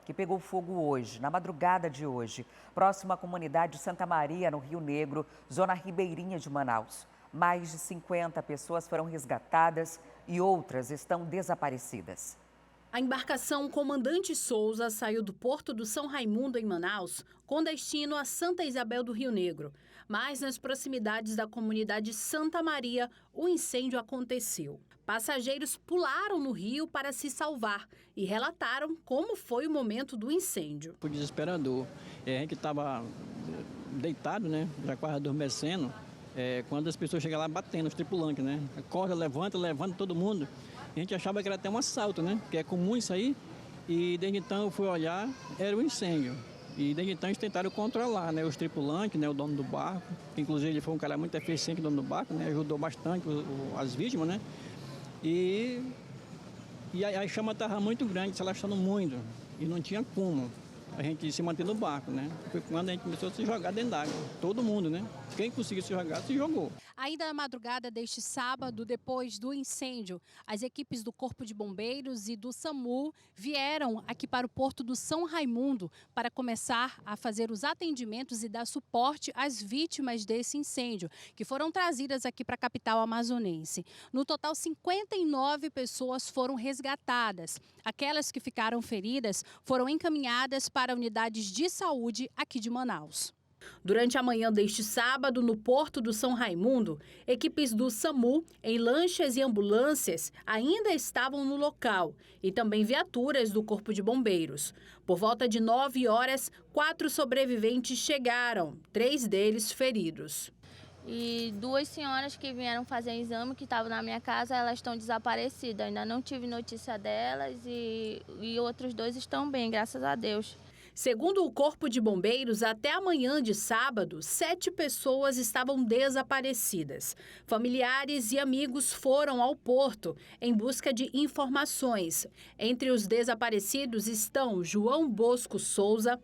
que pegou fogo hoje, na madrugada de hoje, próximo à comunidade Santa Maria, no Rio Negro, zona ribeirinha de Manaus. Mais de 50 pessoas foram resgatadas e outras estão desaparecidas. A embarcação Comandante Souza saiu do Porto do São Raimundo, em Manaus, com destino a Santa Isabel do Rio Negro. Mas nas proximidades da comunidade Santa Maria, o incêndio aconteceu. Passageiros pularam no rio para se salvar e relataram como foi o momento do incêndio. Foi desesperador. A gente estava deitado, né, já quase adormecendo, quando as pessoas chegam lá batendo, os tripulantes, né? Acorda, levanta todo mundo. A gente achava que era até um assalto, né? Que é comum isso aí. E desde então eu fui olhar, era um incêndio. E desde então eles tentaram controlar, né? Os tripulantes, né? O dono do barco, que inclusive ele foi um cara muito eficiente, o dono do barco, né? Ajudou bastante as vítimas, né? E a chama estava muito grande, se alastrando muito. E não tinha como a gente se manter no barco, né? Foi quando a gente começou a se jogar dentro d'água. Todo mundo, né? Quem conseguiu se jogar, se jogou. Ainda na madrugada deste sábado, depois do incêndio, as equipes do Corpo de Bombeiros e do SAMU vieram aqui para o Porto do São Raimundo para começar a fazer os atendimentos e dar suporte às vítimas desse incêndio, que foram trazidas aqui para a capital amazonense. No total, 59 pessoas foram resgatadas. Aquelas que ficaram feridas foram encaminhadas para unidades de saúde aqui de Manaus. Durante a manhã deste sábado, no Porto do São Raimundo, equipes do SAMU, em lanchas e ambulâncias, ainda estavam no local e também viaturas do Corpo de Bombeiros. Por volta de 9 horas, 4 sobreviventes chegaram, 3 deles feridos. E 2 senhoras que vieram fazer exame, que estavam na minha casa, elas estão desaparecidas. Ainda não tive notícia delas e outros 2 estão bem, graças a Deus. Segundo o Corpo de Bombeiros, até amanhã de sábado, 7 pessoas estavam desaparecidas. Familiares e amigos foram ao porto em busca de informações. Entre os desaparecidos estão João Bosco Souza,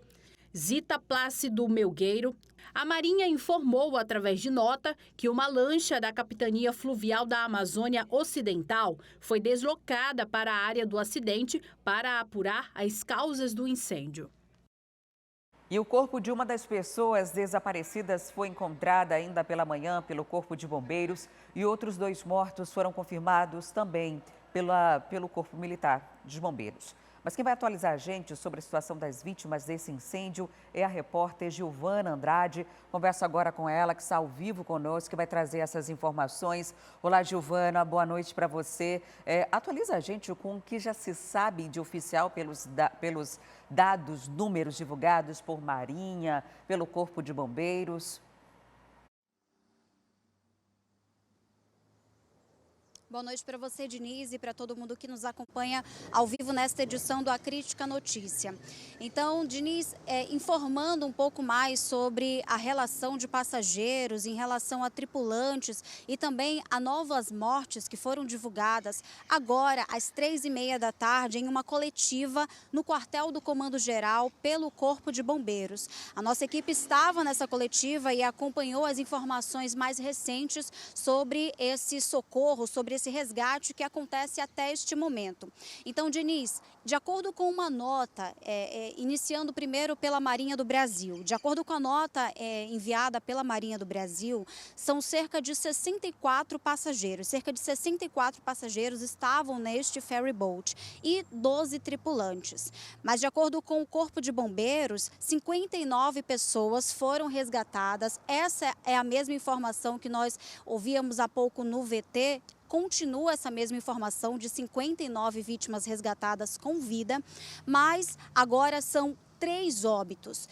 Zita Plácido Melgueiro. A Marinha informou, através de nota, que uma lancha da Capitania Fluvial da Amazônia Ocidental foi deslocada para a área do acidente para apurar as causas do incêndio. E o corpo de uma das pessoas desaparecidas foi encontrado ainda pela manhã pelo Corpo de Bombeiros e outros 2 mortos foram confirmados também pelo Corpo Militar dos Bombeiros. Mas quem vai atualizar a gente sobre a situação das vítimas desse incêndio é a repórter Giovana Andrade. Converso agora com ela, que está ao vivo conosco, que vai trazer essas informações. Olá, Giovana, boa noite para você. Atualiza a gente com o que já se sabe de oficial pelos dados, números divulgados por Marinha, pelo Corpo de Bombeiros. Boa noite para você, Denise, e para todo mundo que nos acompanha ao vivo nesta edição do A Crítica Notícia. Então, Denise, informando um pouco mais sobre a relação de passageiros em relação a tripulantes e também a novas mortes que foram divulgadas agora às 3h30 da tarde em uma coletiva no quartel do Comando Geral pelo Corpo de Bombeiros. A nossa equipe estava nessa coletiva e acompanhou as informações mais recentes sobre esse socorro, sobre esse resgate que acontece até este momento. Então, Denise, de acordo com uma nota, iniciando primeiro pela Marinha do Brasil, de acordo com a nota enviada pela Marinha do Brasil, são cerca de 64 passageiros. Cerca de 64 passageiros estavam neste ferry boat e 12 tripulantes. Mas, de acordo com o Corpo de Bombeiros, 59 pessoas foram resgatadas. Essa é a mesma informação que nós ouvíamos há pouco no VT. Continua essa mesma informação de 59 vítimas resgatadas com vida, mas agora são 3 óbitos.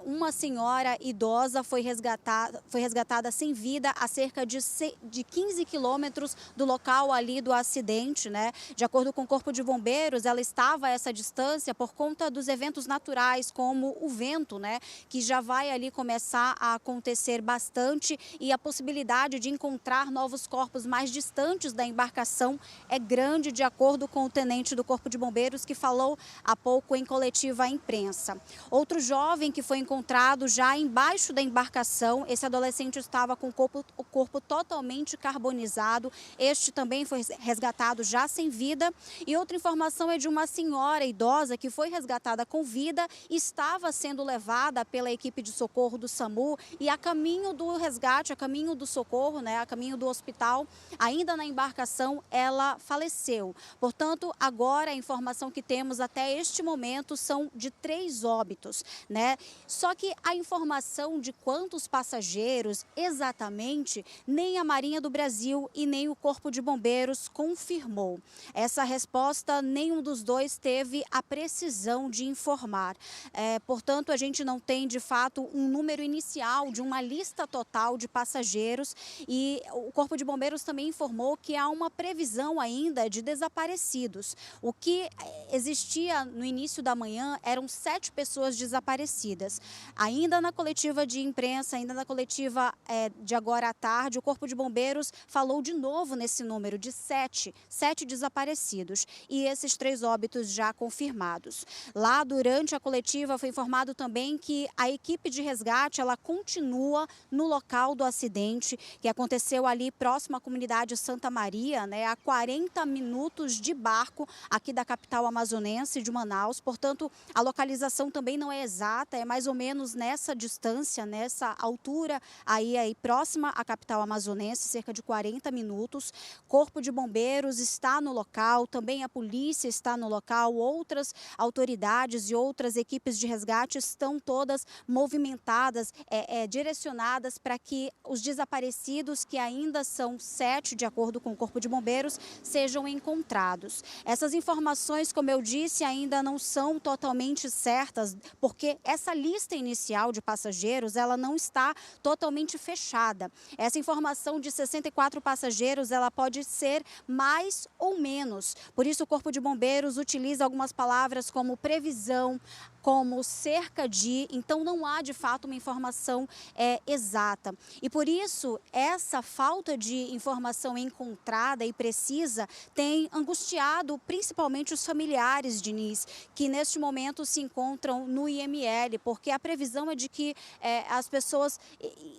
Uma senhora idosa foi resgatada sem vida a cerca de 15 quilômetros do local ali do acidente, né? De acordo com o Corpo de Bombeiros, ela estava a essa distância por conta dos eventos naturais, como o vento, né? Que já vai ali começar a acontecer bastante e a possibilidade de encontrar novos corpos mais distantes da embarcação é grande, de acordo com o tenente do Corpo de Bombeiros, que falou há pouco em coletiva à imprensa. fumaça. Outro jovem que foi encontrado já embaixo da embarcação, esse adolescente estava com o corpo totalmente carbonizado. Este também foi resgatado já sem vida. E outra informação é de uma senhora idosa que foi resgatada com vida, estava sendo levada pela equipe de socorro do SAMU e a caminho do resgate, a caminho do socorro, a caminho do hospital, ainda na embarcação, ela faleceu. Portanto, agora a informação que temos até este momento são de 3 óbitos, Só que a informação de quantos passageiros exatamente, nem a Marinha do Brasil e nem o Corpo de Bombeiros confirmou. Essa resposta, nenhum dos dois teve a precisão de informar. Portanto, a gente não tem, de fato, um número inicial de uma lista total de passageiros e o Corpo de Bombeiros também informou que há uma previsão ainda de desaparecidos. O que existia no início da manhã eram 7 pessoas desaparecidas. Ainda na coletiva de imprensa, ainda na coletiva de agora à tarde, o Corpo de Bombeiros falou de novo nesse número de 7 desaparecidos e esses 3 óbitos já confirmados. Lá durante a coletiva foi informado também que a equipe de resgate ela continua no local do acidente que aconteceu ali próximo à comunidade Santa Maria, a 40 minutos de barco aqui da capital amazonense de Manaus. Portanto, a localização também não é exata, é mais ou menos nessa distância, nessa altura aí próxima à capital amazonense, cerca de 40 minutos. Corpo de Bombeiros está no local, também a polícia está no local, outras autoridades e outras equipes de resgate estão todas movimentadas, direcionadas para que os desaparecidos, que ainda são 7, de acordo com o Corpo de Bombeiros, sejam encontrados. Essas informações, como eu disse, ainda não são totalmente certas, porque essa lista inicial de passageiros, ela não está totalmente fechada. Essa informação de 64 passageiros, ela pode ser mais ou menos. Por isso, o Corpo de Bombeiros utiliza algumas palavras como previsão, como cerca de, então não há de fato uma informação exata. E por isso, essa falta de informação encontrada e precisa tem angustiado principalmente os familiares, Diniz, que neste momento se encontram no IML, porque a previsão é de que as pessoas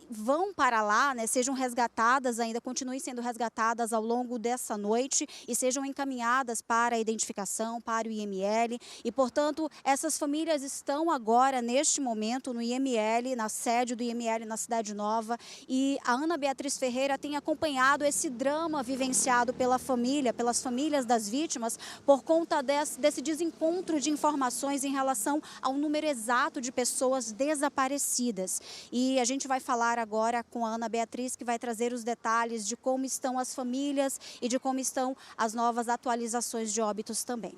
vão para lá, sejam resgatadas ainda, continuem sendo resgatadas ao longo dessa noite e sejam encaminhadas para a identificação, para o IML. E, portanto, essas famílias estão agora, neste momento, no IML, na sede do IML na Cidade Nova, e a Ana Beatriz Ferreira tem acompanhado esse drama vivenciado pela família, pelas famílias das vítimas, por conta desse desencontro de informações em relação ao número exato de pessoas desaparecidas. E a gente vai falar agora com a Ana Beatriz, que vai trazer os detalhes de como estão as famílias e de como estão as novas atualizações de óbitos também.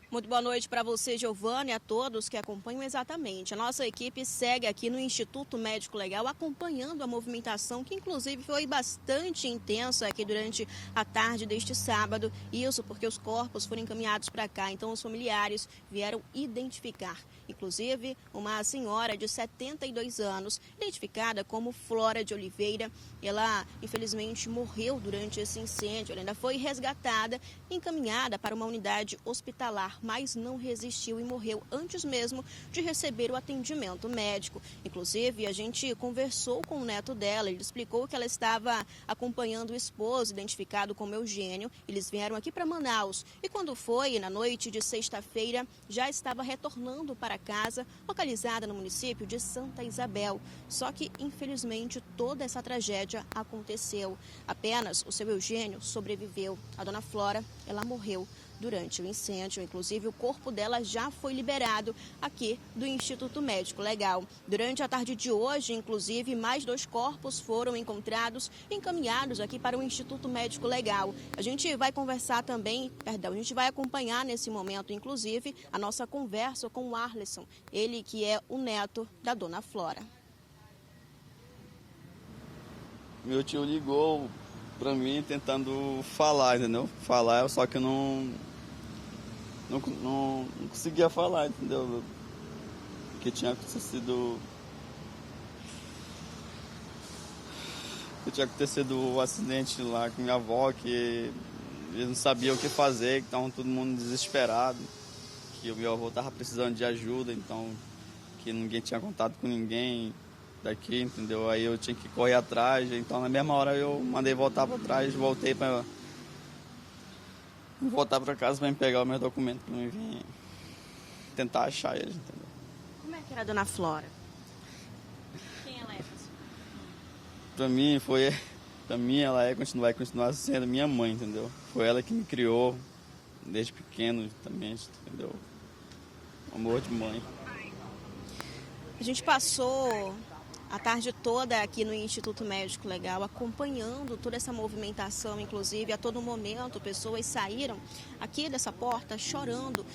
Muito boa noite para você, Giovana, e a todos que acompanham exatamente. A nossa equipe segue aqui no Instituto Médico Legal acompanhando a movimentação, que inclusive foi bastante intensa aqui durante a tarde deste sábado. Isso porque os corpos foram encaminhados para cá, então os familiares vieram identificar. Inclusive, uma senhora de 72 anos, identificada como Flora de Oliveira. Ela, infelizmente, morreu durante esse incêndio. Ela ainda foi resgatada e encaminhada para uma unidade hospitalar, mas não resistiu e morreu antes mesmo de receber o atendimento médico. Inclusive, a gente conversou com o neto dela, ele explicou que ela estava acompanhando o esposo, identificado como Eugênio. Eles vieram aqui para Manaus e quando foi, na noite de sexta-feira, já estava retornando para casa, localizada no município de Santa Isabel. Só que, infelizmente, toda essa tragédia aconteceu. Apenas o seu Eugênio sobreviveu. A dona Flora, ela morreu durante o incêndio. Inclusive, o corpo dela já foi liberado aqui do Instituto Médico Legal. Durante a tarde de hoje, inclusive, mais 2 corpos foram encontrados e encaminhados aqui para o Instituto Médico Legal. A gente vai conversar também, a gente vai acompanhar nesse momento, inclusive, a nossa conversa com o Arleson, ele que é o neto da dona Flora. Meu tio ligou para mim tentando falar, entendeu? Falar, só que eu não conseguia falar, entendeu? Que tinha acontecido o acidente lá com minha avó, que eles não sabiam o que fazer, estavam todo mundo desesperado, que o meu avô estava precisando de ajuda, então que ninguém tinha contato com ninguém daqui, entendeu? Aí eu tinha que correr atrás, então na mesma hora eu mandei voltar para trás, voltei para voltar para casa para me pegar o meu documento, para eu vir tentar achar eles, entendeu? Como é que era a dona Flora? Quem ela é? Para mim ela vai continuar sendo minha mãe, entendeu? Foi ela que me criou desde pequeno também, entendeu? Amor de mãe. A gente passou a tarde toda aqui no Instituto Médico Legal, acompanhando toda essa movimentação, inclusive a todo momento pessoas saíram aqui dessa porta chorando,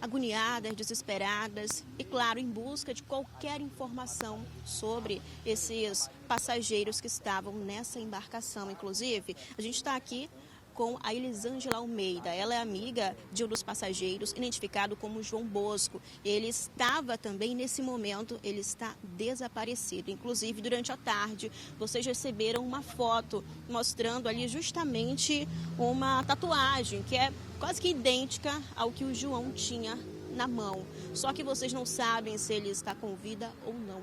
agoniadas, desesperadas e, claro, em busca de qualquer informação sobre esses passageiros que estavam nessa embarcação. Inclusive, a gente está aqui com a Elisângela Almeida. Ela é amiga de um dos passageiros, identificado como João Bosco. Ele estava também, nesse momento, ele está desaparecido. Inclusive, durante a tarde, vocês receberam uma foto mostrando ali justamente uma tatuagem que é quase que idêntica ao que o João tinha na mão. Só que vocês não sabem se ele está com vida ou não.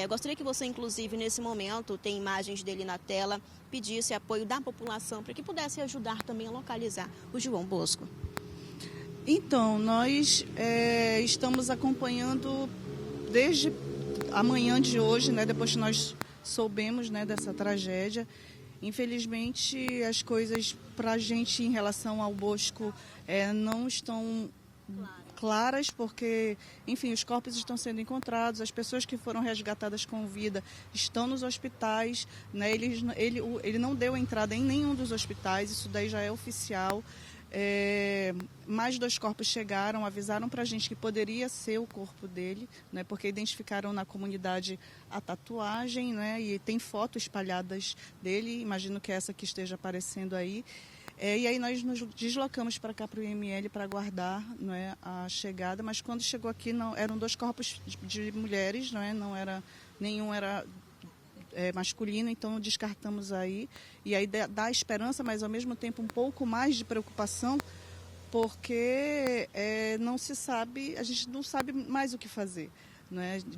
Gostaria que você, inclusive, nesse momento, tem imagens dele na tela, pedisse apoio da população para que pudesse ajudar também a localizar o João Bosco. Então, nós estamos acompanhando desde a manhã de hoje, né, depois que nós soubemos, né, dessa tragédia. Infelizmente, as coisas para a gente em relação ao Bosco não estão claras, porque, enfim, os corpos estão sendo encontrados, as pessoas que foram resgatadas com vida estão nos hospitais, né? Ele não deu entrada em nenhum dos hospitais, isso daí já é oficial. Mais 2 corpos chegaram, avisaram para a gente que poderia ser o corpo dele, né? Porque identificaram na comunidade a tatuagem, né? E tem fotos espalhadas dele, imagino que é essa que esteja aparecendo aí. E aí nós nos deslocamos para cá, para o IML, para aguardar, não é, a chegada, mas quando chegou aqui eram 2 corpos de mulheres, não é, nenhum era masculino, então descartamos aí. E aí dá esperança, mas ao mesmo tempo um pouco mais de preocupação, porque não se sabe, a gente não sabe mais o que fazer.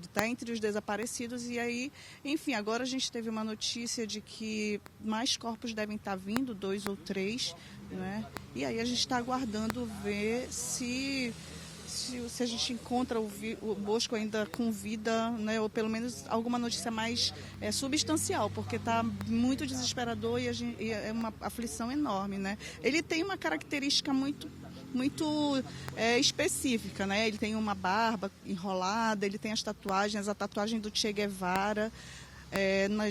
Está entre os desaparecidos e aí, enfim, agora a gente teve uma notícia de que mais corpos devem estar vindo, 2 ou 3, né? E aí a gente está aguardando ver se a gente encontra o Bosco ainda com vida, né? Ou pelo menos alguma notícia mais substancial, porque está muito desesperador e é uma aflição enorme, né? Ele tem uma característica muito específica, né? Ele tem uma barba enrolada, ele tem as tatuagens, a tatuagem do Che Guevara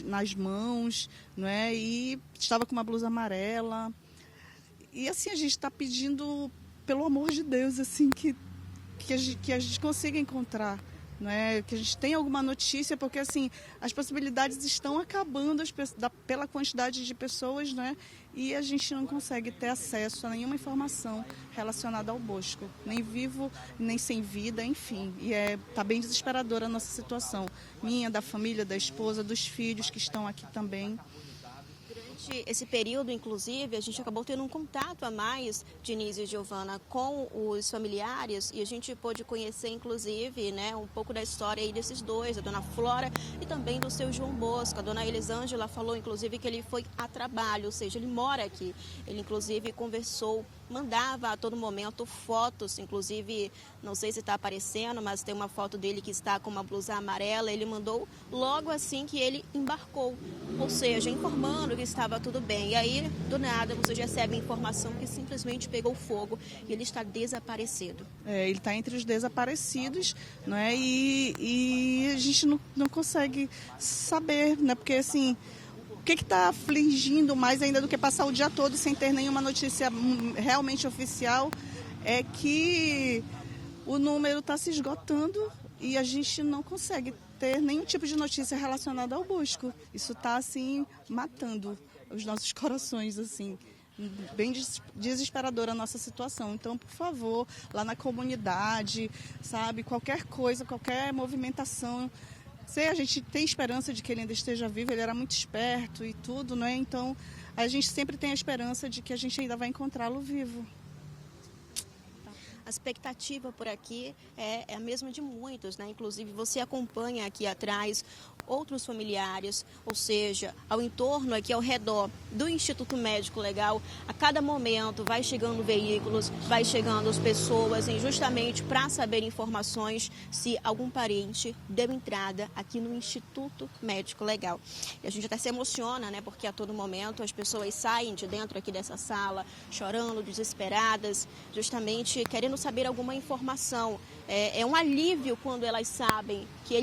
nas mãos, né? E estava com uma blusa amarela. E assim, a gente está pedindo, pelo amor de Deus, assim, que a gente consiga encontrar, né? Que a gente tenha alguma notícia, porque assim, as possibilidades estão acabando pela quantidade de pessoas, né? E a gente não consegue ter acesso a nenhuma informação relacionada ao Bosco, nem vivo, nem sem vida, enfim. E tá bem desesperadora a nossa situação, minha, da família, da esposa, dos filhos que estão aqui também. Durante esse período, inclusive, a gente acabou tendo um contato a mais, Denise e Giovana, com os familiares, e a gente pôde conhecer, inclusive, né, um pouco da história aí desses 2, a dona Flora e também do seu João Bosco. A dona Elisângela falou, inclusive, que ele foi a trabalho, ou seja, ele mora aqui. Ele, inclusive, conversou, mandava a todo momento fotos, inclusive, não sei se está aparecendo, mas tem uma foto dele que está com uma blusa amarela. Ele mandou logo assim que ele embarcou, ou seja, informando que estava tudo bem. E aí, do nada, vocês recebem informação que simplesmente pegou fogo e ele está desaparecido. Ele está entre os desaparecidos, não é? E a gente não consegue saber, né? Porque assim, o que está afligindo mais ainda do que passar o dia todo sem ter nenhuma notícia realmente oficial é que o número está se esgotando e a gente não consegue ter nenhum tipo de notícia relacionada ao Bosco. Isso está, assim, matando os nossos corações, assim. Bem desesperadora a nossa situação. Então, por favor, lá na comunidade, sabe, qualquer coisa, qualquer movimentação a gente tem esperança de que ele ainda esteja vivo, ele era muito esperto e tudo, né? Então, a gente sempre tem a esperança de que a gente ainda vai encontrá-lo vivo. A expectativa por aqui é a mesma de muitos, né? Inclusive, você acompanha aqui atrás outros familiares, ou seja, ao entorno aqui ao redor do Instituto Médico Legal, a cada momento vai chegando veículos, vai chegando as pessoas, justamente para saber informações se algum parente deu entrada aqui no Instituto Médico Legal. E a gente até se emociona, né? Porque a todo momento as pessoas saem de dentro aqui dessa sala, chorando, desesperadas, justamente querendo saber alguma informação. É um alívio quando elas sabem que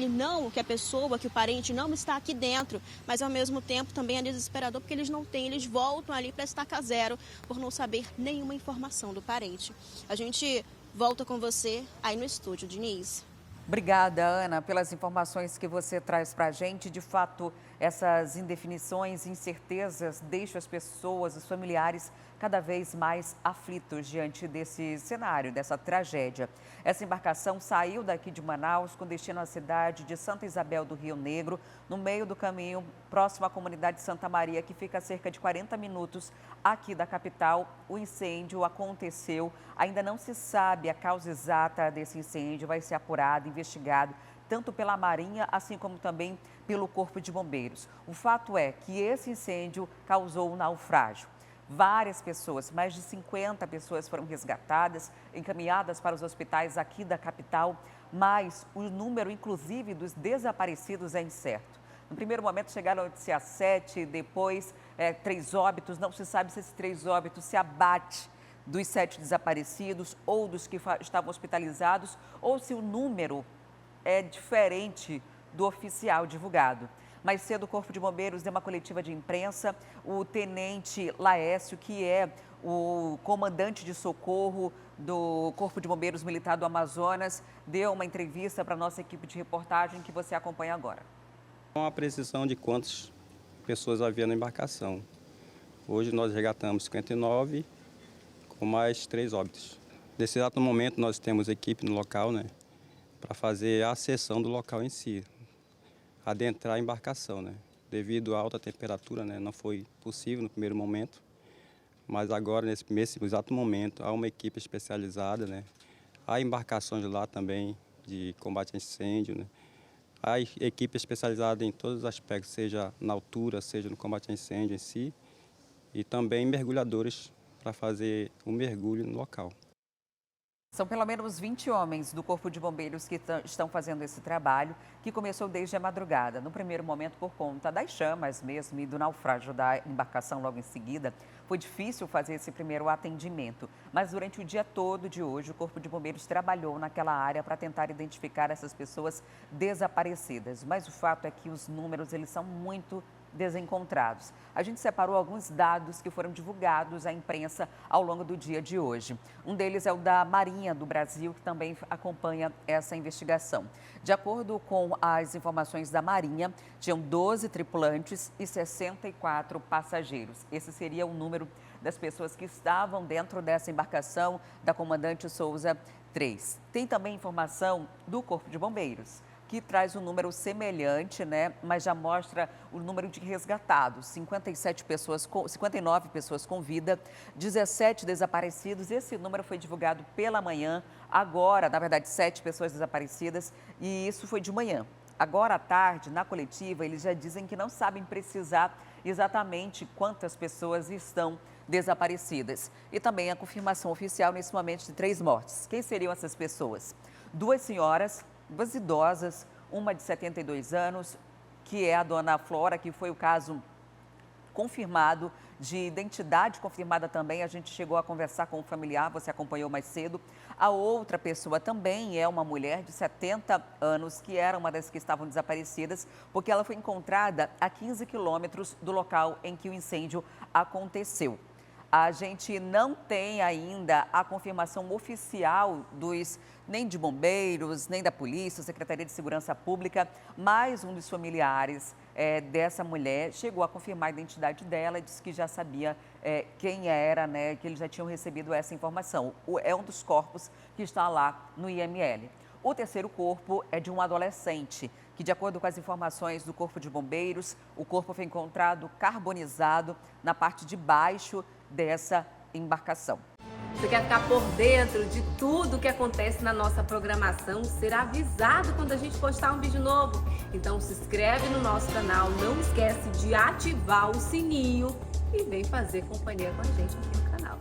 que a pessoa, que o parente não está aqui dentro, mas ao mesmo tempo também é desesperador porque eles voltam ali para estaca zero por não saber nenhuma informação do parente. A gente volta com você aí no estúdio, Denise. Obrigada, Ana, pelas informações que você traz para a gente. De fato, essas indefinições, incertezas deixam as pessoas, os familiares, cada vez mais aflitos diante desse cenário, dessa tragédia. Essa embarcação saiu daqui de Manaus com destino à cidade de Santa Isabel do Rio Negro, no meio do caminho, próximo à comunidade de Santa Maria, que fica a cerca de 40 minutos aqui da capital. O incêndio aconteceu, ainda não se sabe a causa exata desse incêndio, vai ser apurado, investigado, tanto pela Marinha, assim como também pelo Corpo de Bombeiros. O fato é que esse incêndio causou um naufrágio. Várias pessoas, mais de 50 pessoas foram resgatadas, encaminhadas para os hospitais aqui da capital, mas o número, inclusive, dos desaparecidos é incerto. No primeiro momento chegaram a notícia 7, depois 3 óbitos, não se sabe se esses 3 óbitos se abate dos 7 desaparecidos ou dos que estavam hospitalizados, ou se o número é diferente do oficial divulgado. Mais cedo, o Corpo de Bombeiros deu uma coletiva de imprensa. O tenente Laécio, que é o comandante de socorro do Corpo de Bombeiros Militar do Amazonas, deu uma entrevista para a nossa equipe de reportagem que você acompanha agora. Uma precisão de quantas pessoas havia na embarcação. Hoje nós resgatamos 59 com mais 3 óbitos. Nesse exato momento nós temos equipe no local, né, para fazer a acessão do local em si, adentrar a embarcação, né? Devido à alta temperatura, né, não foi possível no primeiro momento, mas agora, nesse exato momento, há uma equipe especializada, né? Há embarcações lá também de combate a incêndio, né? Há equipe especializada em todos os aspectos, seja na altura, seja no combate a incêndio em si, e também mergulhadores para fazer o mergulho no local. São pelo menos 20 homens do Corpo de Bombeiros que estão fazendo esse trabalho, que começou desde a madrugada. No primeiro momento, por conta das chamas mesmo e do naufrágio da embarcação logo em seguida, foi difícil fazer esse primeiro atendimento. Mas durante o dia todo de hoje, o Corpo de Bombeiros trabalhou naquela área para tentar identificar essas pessoas desaparecidas. Mas o fato é que os números, eles são muito desencontrados. A gente separou alguns dados que foram divulgados à imprensa ao longo do dia de hoje. Um deles é o da Marinha do Brasil, que também acompanha essa investigação. De acordo com as informações da Marinha, tinham 12 tripulantes e 64 passageiros. Esse seria o número das pessoas que estavam dentro dessa embarcação da Comandante Souza 3. Tem também informação do Corpo de Bombeiros, que traz um número semelhante, né? Mas já mostra o número de resgatados, 59 pessoas com vida, 17 desaparecidos. Esse número foi divulgado pela manhã, agora, na verdade, 7 pessoas desaparecidas, e isso foi de manhã. Agora à tarde, na coletiva, eles já dizem que não sabem precisar exatamente quantas pessoas estão desaparecidas. E também a confirmação oficial nesse momento de 3 mortes. Quem seriam essas pessoas? 2 senhoras, 2 idosas, uma de 72 anos, que é a dona Flora, que foi o caso confirmado, de identidade confirmada também. A gente chegou a conversar com o familiar, você acompanhou mais cedo. A outra pessoa também é uma mulher de 70 anos, que era uma das que estavam desaparecidas, porque ela foi encontrada a 15 quilômetros do local em que o incêndio aconteceu. A gente não tem ainda a confirmação oficial nem de bombeiros, nem da polícia, Secretaria de Segurança Pública, mas um dos familiares dessa mulher chegou a confirmar a identidade dela e disse que já sabia quem era, né, que eles já tinham recebido essa informação. É um dos corpos que está lá no IML. O terceiro corpo é de um adolescente que, de acordo com as informações do Corpo de Bombeiros, o corpo foi encontrado carbonizado na parte de baixo dessa embarcação. Você quer ficar por dentro de tudo que acontece na nossa programação, ser avisado quando a gente postar um vídeo novo? Então se inscreve no nosso canal, não esquece de ativar o sininho e vem fazer companhia com a gente aqui.